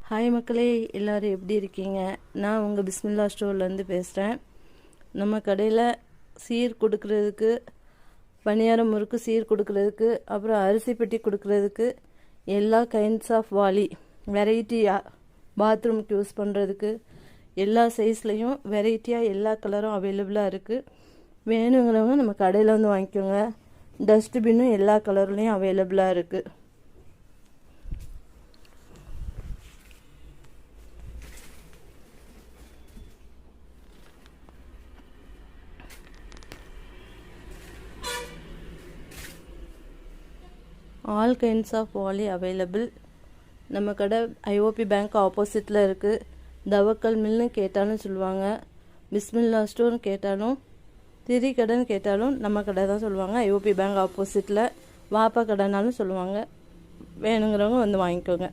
Hi மக்களே, எல்லோரும் எப்படி இருக்கீங்க? நான் உங்கள் பிஸ்மில்லா ஸ்டோர்லேருந்து பேசுகிறேன். நம்ம கடையில் சீர் கொடுக்கறதுக்கு, பணியாரம் முறுக்கு சீர் கொடுக்கறதுக்கு, அப்புறம் அரிசி பெட்டி கொடுக்கறதுக்கு, எல்லா கைண்ட்ஸ் ஆஃப் வாளி வெரைட்டியாக பாத்ரூமுக்கு யூஸ் பண்ணுறதுக்கு எல்லா சைஸ்லேயும் வெரைட்டியாக எல்லா கலரும் அவைலபிளாக இருக்குது. வேணுங்கிறவங்க நம்ம கடையில் வந்து வாங்கிக்கோங்க. டஸ்ட்பின்னும் எல்லா கலர்லேயும் அவைலபிளாக இருக்குது. ஆல் கைண்ட்ஸ் ஆஃப் வாளி அவைலபிள். நம்ம கடை ஐஓபி பேங்க் ஆப்போசிட்டில் இருக்குது. தவக்கல் மில்னு கேட்டாலும் சொல்லுவாங்க, பிஸ்மில்லா ஸ்டோர்னு கேட்டாலும், திரி கடைன்னு கேட்டாலும் நம்ம கடை தான் சொல்லுவாங்க. ஐஓபி பேங்க் ஆப்போசிட்டில் வாப்பா கடைனாலும் சொல்லுவாங்க. வேணுங்கிறவங்க வந்து வாங்கிக்கோங்க.